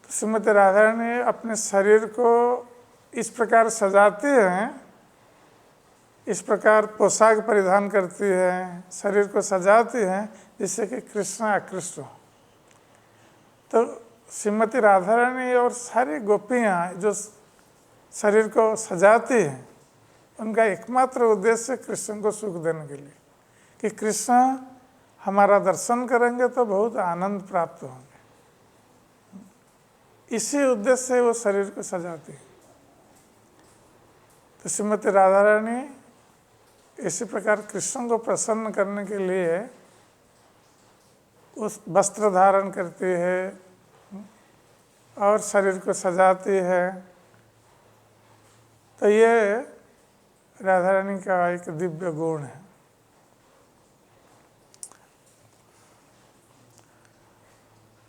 तो श्रीमती राधा रानी अपने शरीर को इस प्रकार सजाती हैं, इस प्रकार पोशाक परिधान करती हैं, शरीर को सजाती हैं जिससे कि कृष्ण आकृष्ट हो। तो श्रीमती राधा रानी और सारी गोपियाँ जो शरीर को सजाती हैं उनका एकमात्र उद्देश्य कृष्ण को सुख देने के लिए, कि कृष्ण हमारा दर्शन करेंगे तो बहुत आनंद प्राप्त होंगे। इसी उद्देश्य से वो शरीर को सजाती है। तो श्रीमती राधा रानी इसी प्रकार कृष्ण को प्रसन्न करने के लिए उस वस्त्र धारण करती है और शरीर को सजाती है। तो ये राधा रानी का एक दिव्य गुण है।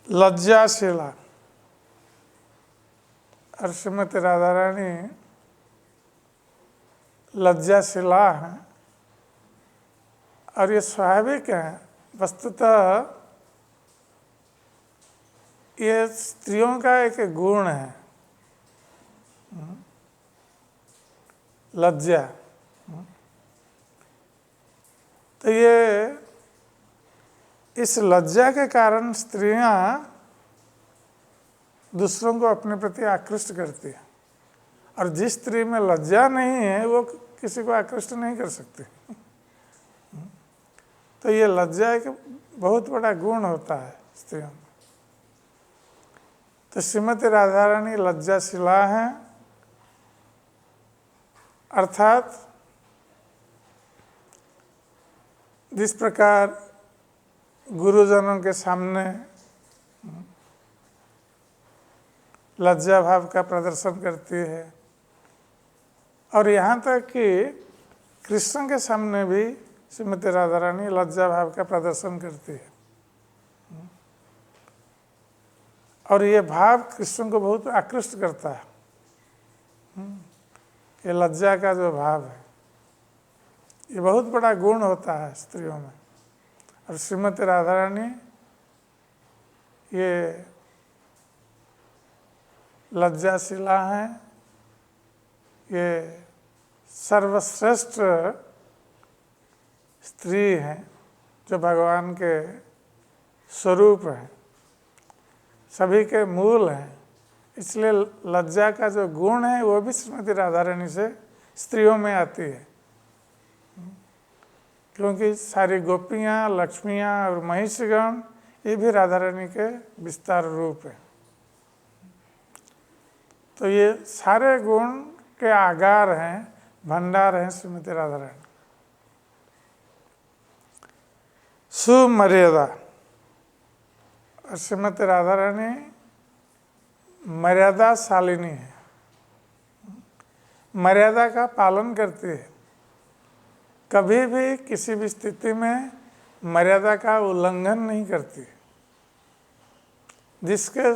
लज्जाशीला, और श्रीमती राधा रानी लज्जाशीला है, और ये स्वाभाविक है। वस्तुतः ये स्त्रियों का एक गुण है, लज्जा। तो ये इस लज्जा के कारण स्त्रियां दूसरों को अपने प्रति आकृष्ट करती है, और जिस स्त्री में लज्जा नहीं है वो किसी को आकृष्ट नहीं कर सकती। तो ये लज्जा एक बहुत बड़ा गुण होता है स्त्रियों में। तो श्रीमती राधा रानी लज्जाशीला हैं, अर्थात जिस प्रकार गुरुजनों के सामने लज्जा भाव का प्रदर्शन करती है, और यहाँ तक कि कृष्ण के सामने भी श्रीमती राधा रानी लज्जा भाव का प्रदर्शन करती है। और ये भाव कृष्ण को बहुत आकृष्ट करता है। ये लज्जा का जो भाव है ये बहुत बड़ा गुण होता है स्त्रियों में। और श्रीमती राधा रानी ये लज्जाशीला हैं, ये सर्वश्रेष्ठ स्त्री हैं जो भगवान के स्वरूप हैं, सभी के मूल हैं। इसलिए लज्जा का जो गुण है वो भी श्रीमती राधा रानी से स्त्रियों में आती है, क्योंकि सारी गोपियाँ, लक्ष्मियाँ और महिषगण ये भी राधा रानी के विस्तार रूप है। तो ये सारे गुण के आगार हैं, भंडार हैं श्रीमती राधा रानी। सुमर्यादा, और श्रीमती राधा रानी मर्यादा शालिनी है, मर्यादा का पालन करती है। कभी भी किसी भी स्थिति में मर्यादा का उल्लंघन नहीं करती। जिसके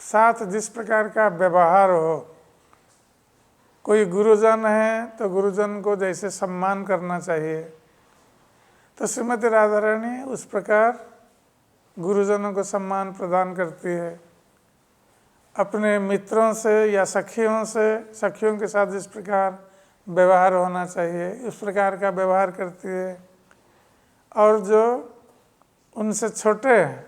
साथ जिस प्रकार का व्यवहार हो, कोई गुरुजन है तो गुरुजन को जैसे सम्मान करना चाहिए, तो श्रीमती राधा रानी उस प्रकार गुरुजनों को सम्मान प्रदान करती है। अपने मित्रों से या सखियों के साथ जिस प्रकार व्यवहार होना चाहिए उस प्रकार का व्यवहार करती है। और जो उनसे छोटे हैं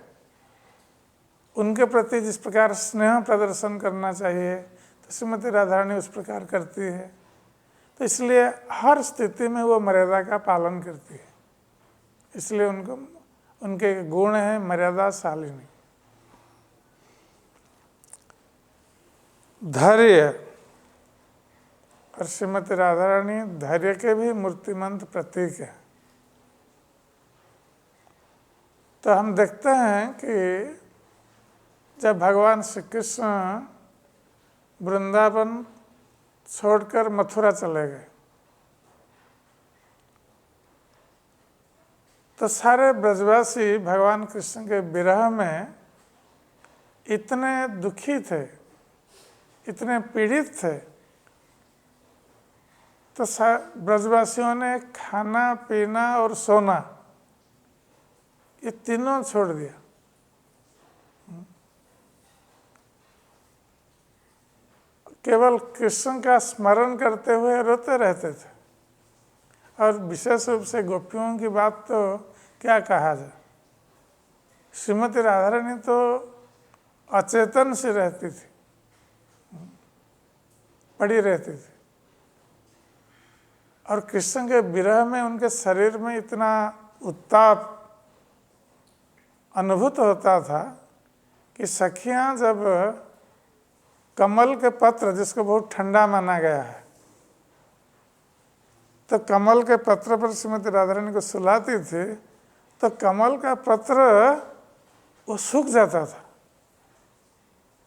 उनके प्रति जिस प्रकार स्नेह प्रदर्शन करना चाहिए तो श्रीमती राधा रानी उस प्रकार करती है। तो इसलिए हर स्थिति में वो मर्यादा का पालन करती है। इसलिए उनके गुण हैं मर्यादा शालिनी। धैर्य, और श्रीमती राधा रानी धैर्य के भी मूर्तिमंत प्रतीक है। तो हम देखते हैं कि जब भगवान श्री कृष्ण वृंदावन छोड़कर मथुरा चले गए तो सारे ब्रजवासी भगवान कृष्ण के विरह में इतने दुखी थे, इतने पीड़ित थे, तो ब्रजवासियों ने खाना पीना और सोना ये तीनों छोड़ दिया। केवल कृष्ण का स्मरण करते हुए रोते रहते थे। और विशेष रूप से गोपियों की बात तो क्या कहा जाए। श्रीमती राधा रानी तो अचेतन सी रहती थी, पड़ी रहती थी। और कृष्ण के विरह में उनके शरीर में इतना उत्ताप अनुभूत होता था कि सखियां जब कमल के पत्र, जिसको बहुत ठंडा माना गया है, तो कमल के पत्र पर श्रीमती राधा रानी को सुलाती थी, तो कमल का पत्र वो सूख जाता था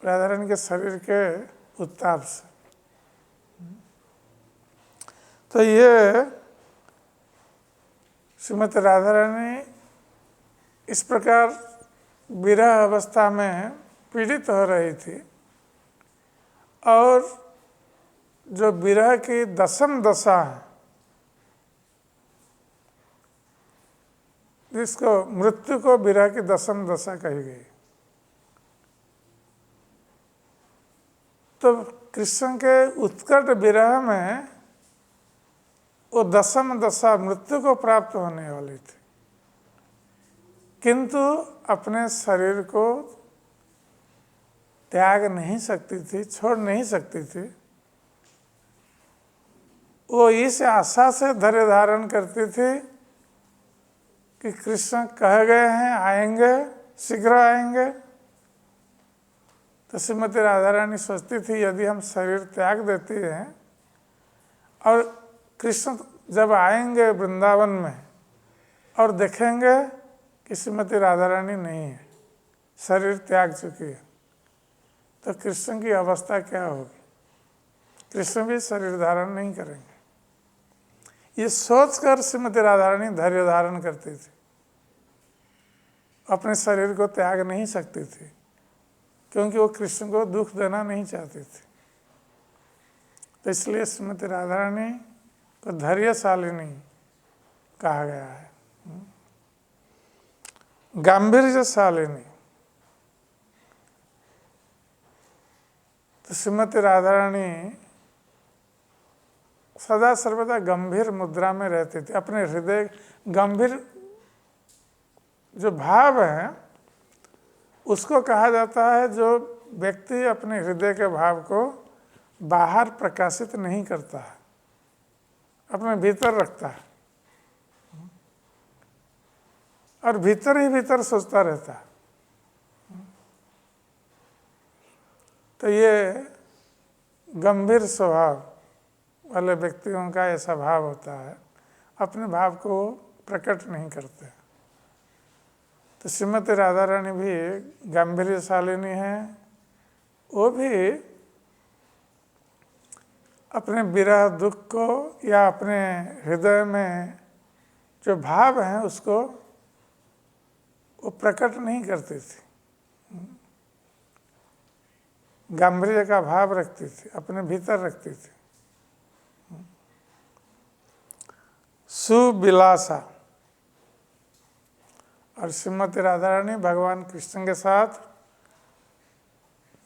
राधा रानी के शरीर के उत्ताप से। तो ये श्रीमती राधा रानी इस प्रकार विरह अवस्था में पीड़ित हो रही थी, और जो विरह की दशम दशा है, जिसको मृत्यु को विरह की दशम दशा कही गई, तो कृष्ण के उत्कट विरह में वो दशम दशा मृत्यु को प्राप्त होने वाली थी, किंतु अपने शरीर को त्याग नहीं सकती थी, छोड़ नहीं सकती थी। वो इस आशा से धैर्य धारण करती थी कि कृष्ण कह गए हैं आएंगे, शीघ्र आएंगे। तो श्रीमती राधा रानी सोचती थी यदि हम शरीर त्याग देती हैं और कृष्ण जब आएंगे वृंदावन में और देखेंगे कि श्रीमती राधा रानी नहीं है, शरीर त्याग चुकी है, तो कृष्ण की अवस्था क्या होगी? कृष्ण भी शरीर धारण नहीं करेंगे। ये सोचकर श्रीमती राधा रानी धैर्य धारण करती थी, अपने शरीर को त्याग नहीं सकती थी, क्योंकि वो कृष्ण को दुख देना नहीं चाहती थी। तो इसलिए श्रीमती राधा रानी को धैर्यशालिनी कहा गया है, गांभीर्यशालिनी। तो श्रीमती राधा रानी सदा सर्वदा गंभीर मुद्रा में रहती थी। अपने हृदय गंभीर जो भाव है उसको कहा जाता है जो व्यक्ति अपने हृदय के भाव को बाहर प्रकाशित नहीं करता है, अपने भीतर रखता है और भीतर ही भीतर सोचता रहता है। तो ये गंभीर स्वभाव वाले व्यक्तियों का ऐसा भाव होता है, अपने भाव को प्रकट नहीं करते। तो श्रीमती राधा रानी भी गांभीर्यशालिनी है, वो भी अपने विरह दुख को या अपने हृदय में जो भाव हैं उसको वो प्रकट नहीं करती थी, गांभीर्य का भाव रखती थी, अपने भीतर रखती थी। सुविलासा, और श्रीमती राधा रानी भगवान कृष्ण के साथ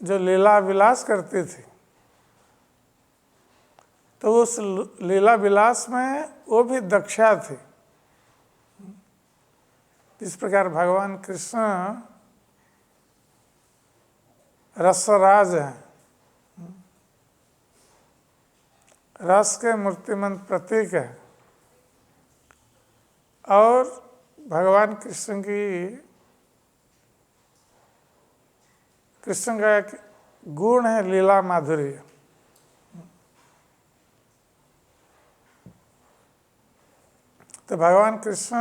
जो लीला विलास करती थी, तो उस लीला विलास में वो भी दक्षा थी। इस प्रकार भगवान कृष्ण रसराज हैं, रस के मूर्तिमंत प्रतीक है, और भगवान कृष्ण का एक गुण है लीला माधुर्य। तो भगवान कृष्ण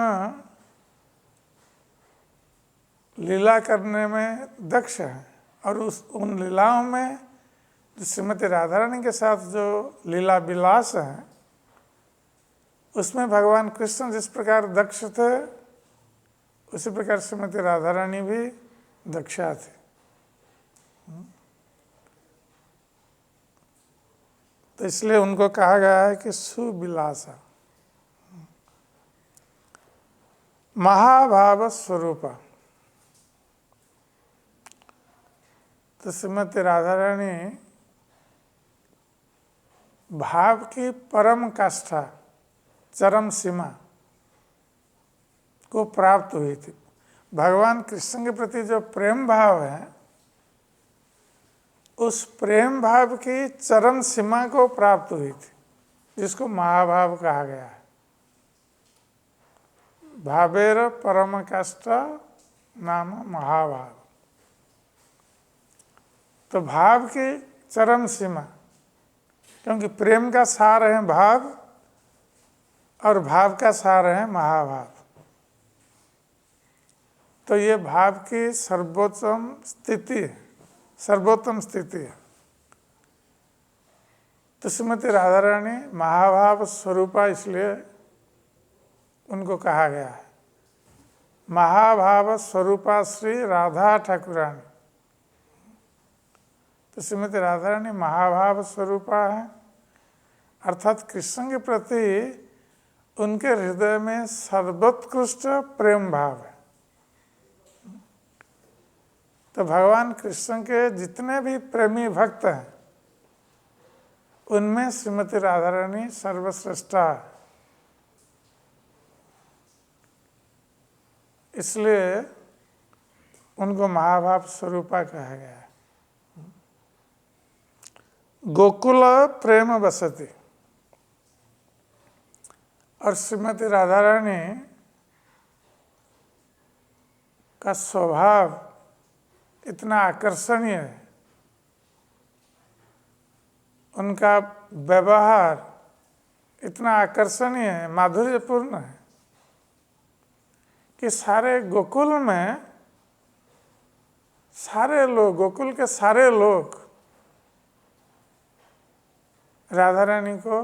लीला करने में दक्ष है, और उन लीलाओं में जो श्रीमती राधा रानी के साथ जो लीला विलास है उसमें भगवान कृष्ण जिस प्रकार दक्ष थे उसी प्रकार श्रीमती राधा रानी भी दक्षा थी। तो इसलिए उनको कहा गया है कि सुविलासा, महाभाव स्वरूपा। तो श्रीमती राधा रानी भाव की परम काष्ठा, चरम सीमा को प्राप्त हुई थी। भगवान कृष्ण के प्रति जो प्रेम भाव है उस प्रेम भाव की चरम सीमा को प्राप्त हुई थी। जिसको महाभाव कहा गया है। भावेर परम कष्ट नाम महाभाव। तो भाव की चरम सीमा, क्योंकि प्रेम का सार है भाव और भाव का सार है महाभाव। तो ये भाव की सर्वोत्तम स्थिति है, सर्वोत्तम स्थिति है। तो श्रीमती राधा रानी महाभाव स्वरूपा इसलिए उनको कहा गया है। महाभाव स्वरूपा श्री राधा ठाकुरानी। तो श्रीमती राधा रानी महाभाव स्वरूपा है, अर्थात कृष्ण के प्रति उनके हृदय में सर्वोत्कृष्ट प्रेम भाव है। तो भगवान कृष्ण के जितने भी प्रेमी भक्त हैं उनमें श्रीमती राधा रानी सर्वश्रेष्ठा है। इसलिए उनको महाभाव स्वरूपा कहा गया है। गोकुल प्रेम बसती। और श्रीमती राधा रानी का स्वभाव इतना आकर्षणीय है, उनका व्यवहार इतना आकर्षणीय है, माधुर्यपूर्ण है कि सारे गोकुल में सारे लोग, गोकुल के सारे लोग राधा रानी को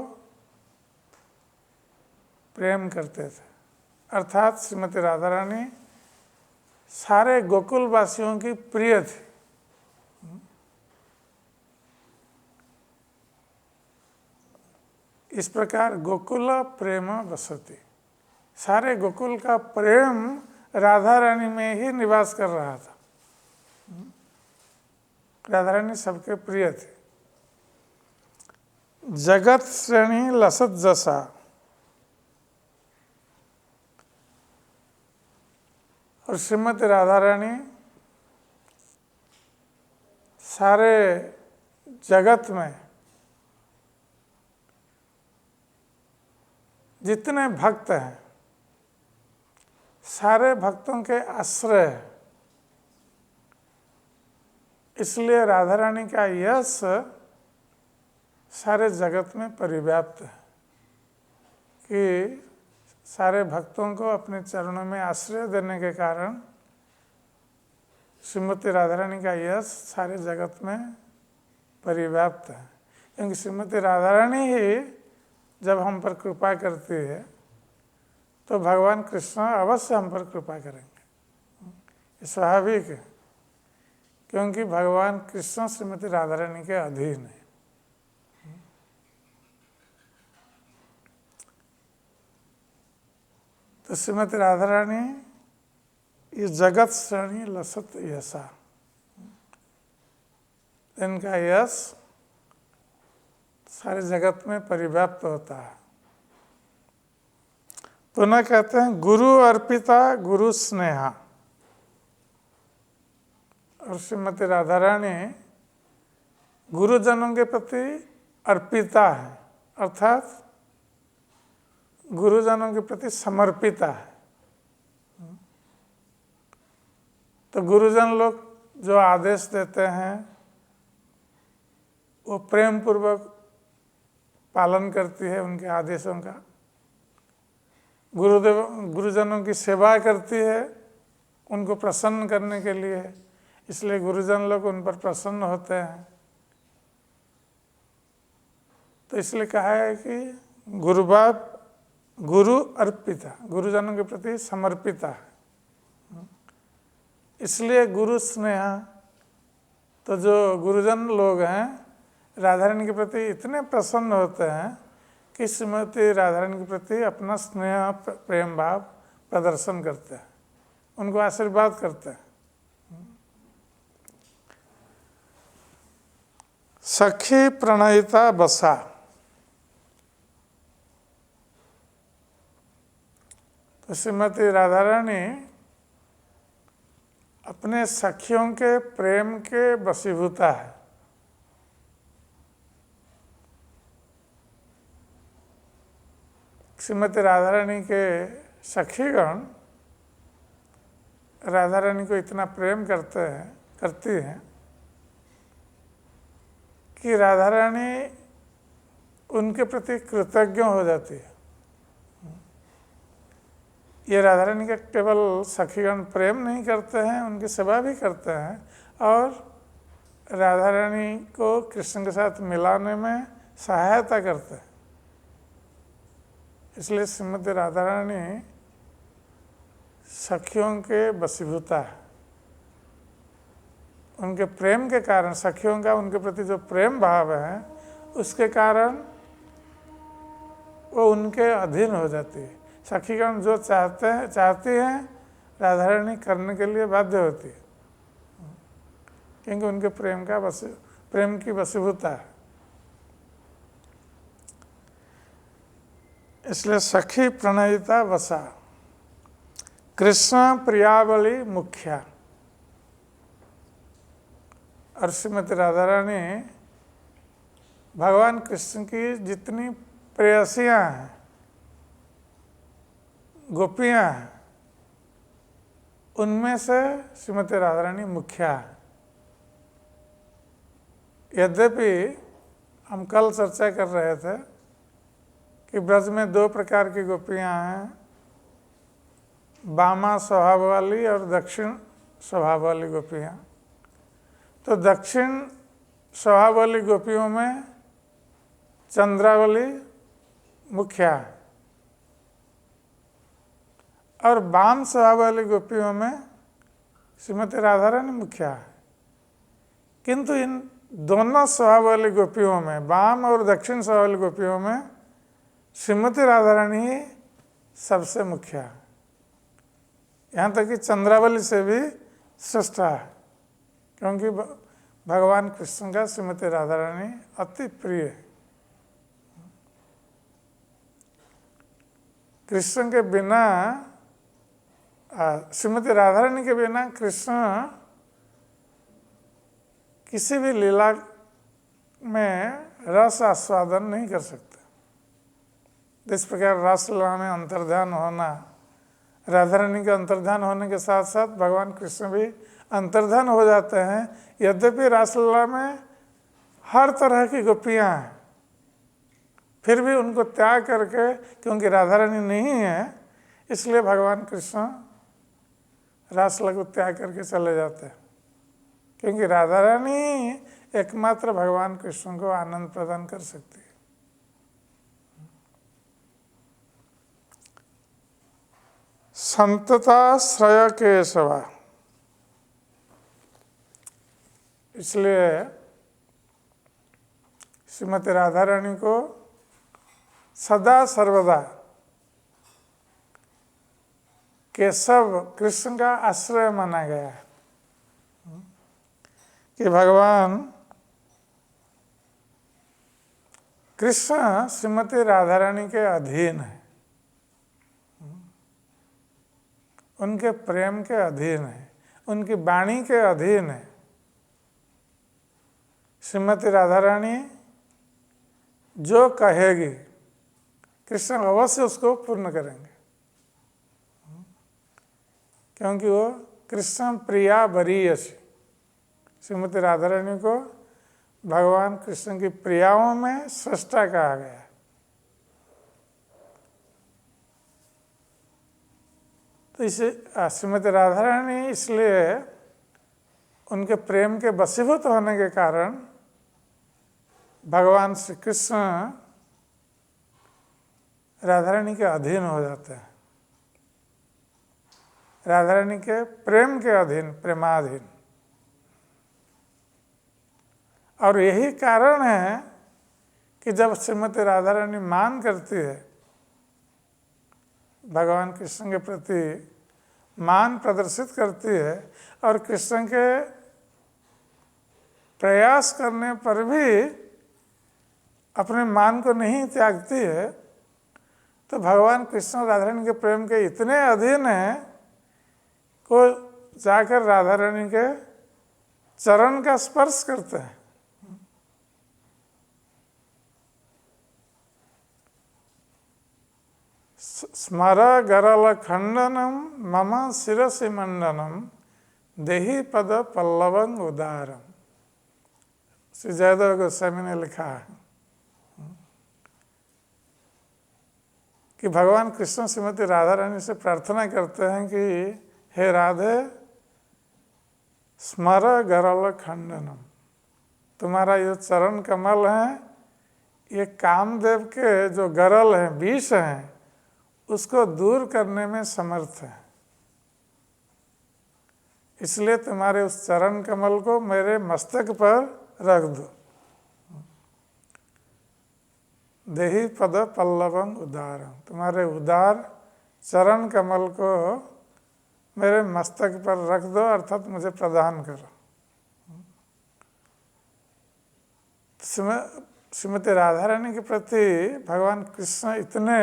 प्रेम करते थे। अर्थात श्रीमती राधा रानी सारे गोकुल वासियों की प्रिय थी। इस प्रकार गोकुल प्रेम बसती, सारे गोकुल का प्रेम राधा रानी में ही निवास कर रहा था। राधा रानी सबके प्रिय थी। जगत श्रेणी लसत जसा। और श्रीमती राधा रानी सारे जगत में जितने भक्त हैं सारे भक्तों के आश्रय है। इसलिए राधा रानी का यश सारे जगत में परिव्याप्त है कि सारे भक्तों को अपने चरणों में आश्रय देने के कारण श्रीमती राधा रानी का यश सारे जगत में परिव्याप्त है। क्योंकि श्रीमती राधा रानी ही जब हम पर कृपा करती है तो भगवान कृष्ण अवश्य हम पर कृपा करेंगे। ये स्वाभाविक है, क्योंकि भगवान कृष्ण श्रीमती राधा रानी के अधीन है। तो श्रीमती राधा रानी ये जगत श्रेणी लसत यशा, इनका यश सारे जगत में परिव्याप्त होता है। पुनः कहते हैं गुरु अर्पिता गुरु स्नेहा। और श्रीमती राधा रानी गुरुजनों के प्रति अर्पिता है, अर्थात गुरुजनों के प्रति समर्पिता है। तो गुरुजन लोग जो आदेश देते हैं वो प्रेम पूर्वक पालन करती है उनके आदेशों का। गुरुजनों की सेवा करती है उनको प्रसन्न करने के लिए, इसलिए गुरुजन लोग उन पर प्रसन्न होते हैं। तो इसलिए कहा है कि गुरुबाप गुरु अर्पिता, गुरुजनों के प्रति समर्पिता है। इसलिए गुरु स्नेह, तो जो गुरुजन लोग हैं राधा रानी के प्रति इतने प्रसन्न होते हैं कि श्रीमती राधा रानी के प्रति अपना स्नेह प्रेम भाव प्रदर्शन करते हैं, उनको आशीर्वाद करते हैं। सखी प्रणयिता बसा। तो श्रीमती राधा रानी अपने सखियों के प्रेम के वशीभूता है। श्रीमती राधा रानी के सखीगण राधा रानी को इतना प्रेम करती हैं कि राधा रानी उनके प्रति कृतज्ञ हो जाती है। ये राधा रानी का केवल सखीगण प्रेम नहीं करते हैं, उनकी सेवा भी करते हैं और राधा रानी को कृष्ण के साथ मिलाने में सहायता करते हैं। इसलिए श्रीमती राधा रानी सखियों के वशीभूता है। उनके प्रेम के कारण, सखियों का उनके प्रति जो प्रेम भाव है उसके कारण वो उनके अधीन हो जाती है। सखीगण जो चाहती हैं राधा रानी करने के लिए बाध्य होती है, क्योंकि उनके प्रेम की वशीभूता है। इसलिए सखी प्रणयिता वसा कृष्ण प्रियावली मुख्या। और श्रीमती राधा रानी भगवान कृष्ण की जितनी प्रेयसियाँ हैं, गोपियाँ हैं, उनमें से श्रीमती राधा रानी मुखिया है। यद्यपि हम कल चर्चा कर रहे थे कि ब्रज में 2 प्रकार की गोपियाँ हैं, वामा स्वभाव वाली और दक्षिण स्वभाव वाली गोपियाँ। तो दक्षिण स्वभाव वाली गोपियों में चंद्रावली मुखिया है और वाम स्वभाव वाली गोपियों में श्रीमती राधा रानी मुखिया है। किंतु इन दोनों स्वभाव वाली गोपियों में, वाम और दक्षिण स्वभाव वाली गोपियों में श्रीमती राधा रानी ही सबसे मुखिया है। यहाँ तक कि चंद्रावली से भी श्रेष्ठ है, क्योंकि भगवान कृष्ण का श्रीमती राधा रानी अति प्रिय है। कृष्ण के बिना, श्रीमती राधा रानी के बिना कृष्ण किसी भी लीला में रस आस्वादन नहीं कर सकते। जिस प्रकार रासलीला में अंतर्ध्यान होना, राधा रानी के अंतर्ध्यान होने के साथ साथ भगवान कृष्ण भी अंतर्ध्यान हो जाते हैं। यद्यपि रासलीला में हर तरह की गोपियाँ हैं, फिर भी उनको त्याग करके, क्योंकि राधा रानी नहीं है, इसलिए भगवान कृष्ण रासलीला को त्याग करके चले जाते हैं, क्योंकि राधा रानी एकमात्र भगवान कृष्ण को आनंद प्रदान कर सकती है। संतताश्रय केशवा, इसलिए श्रीमती राधा रानी को सदा सर्वदा केशव कृष्ण का आश्रय माना गया है कि भगवान कृष्ण श्रीमती राधा रानी के अधीन है, उनके प्रेम के अधीन है, उनकी वाणी के अधीन है। श्रीमती राधा रानी जो कहेगी कृष्ण अवश्य उसको पूर्ण करेंगे, क्योंकि वो कृष्ण प्रिया वरीयसी। श्रीमती राधा रानी को भगवान कृष्ण की प्रियाओं में श्रेष्ठा कहा गया है। तो इसे श्रीमती राधा रानी इसलिए उनके प्रेम के वशीभूत होने के कारण भगवान श्री कृष्ण राधा रानी के अधीन हो जाते हैं, राधा रानी के प्रेम के अधीन, प्रेमाधीन। और यही कारण है कि जब श्रीमती राधा रानी मान करती है, भगवान कृष्ण के प्रति मान प्रदर्शित करती है और कृष्ण के प्रयास करने पर भी अपने मान को नहीं त्यागती है, तो भगवान कृष्ण राधा रानी के प्रेम के इतने अधीन हैं को जाकर राधा रानी के चरण का स्पर्श करते हैं। स्मर गरल खंडनम मम शिरसि मंडनम देहि पद पल्लवं उदारम। श्री जयदेव गोस्वामी ने लिखा है कि भगवान कृष्ण श्रीमती राधा रानी से प्रार्थना करते हैं कि हे राधे, स्मर गरल खंडनम, तुम्हारा ये चरण कमल है, ये कामदेव के जो गरल हैं, विष हैं, उसको दूर करने में समर्थ है। इसलिए तुम्हारे उस चरण कमल को मेरे मस्तक पर रख दो। देहि पद पल्लवं उदारम, तुम्हारे उदार चरण कमल को मेरे मस्तक पर रख दो, अर्थात मुझे प्रदान करो। श्रीमती राधा रानी के प्रति भगवान कृष्ण इतने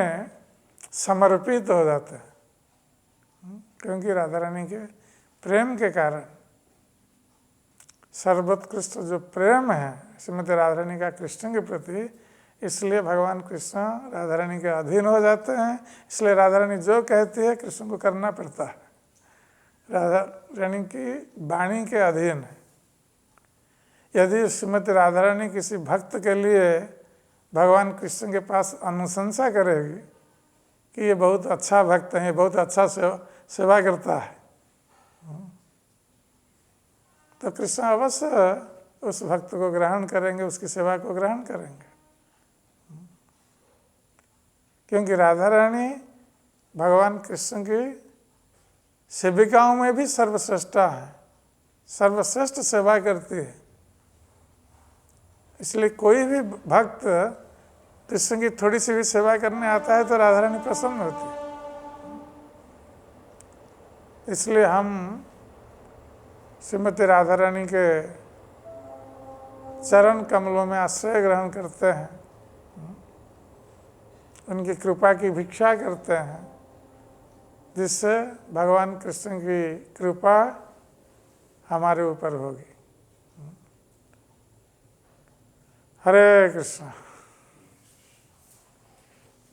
समर्पित हो जाते हैं क्योंकि राधा रानी के प्रेम के कारण, सर्वोत्कृष्ट जो प्रेम है श्रीमती राधा रानी का कृष्ण के प्रति, इसलिए भगवान कृष्ण राधा रानी के अधीन हो जाते हैं। इसलिए राधा रानी जो कहती है कृष्ण को करना पड़ता है। राधा रानी की वाणी के अधीन है। यदि श्रीमती राधा रानी किसी भक्त के लिए भगवान कृष्ण के पास अनुशंसा करेगी कि ये बहुत अच्छा भक्त है, ये बहुत अच्छा सेवा करता है, तो कृष्ण अवश्य उस भक्त को ग्रहण करेंगे, उसकी सेवा को ग्रहण करेंगे। क्योंकि राधा रानी भगवान कृष्ण की सेविकाओं में भी सर्वश्रेष्ठा है, सर्वश्रेष्ठ सेवा करती है। इसलिए कोई भी भक्त कृष्ण की थोड़ी सी भी सेवा करने आता है तो राधा रानी प्रसन्न होती है। इसलिए हम श्रीमती राधा रानी के चरण कमलों में आश्रय ग्रहण करते हैं, उनकी कृपा की भिक्षा करते हैं, जिससे भगवान कृष्ण की कृपा हमारे ऊपर होगी। हरे कृष्ण।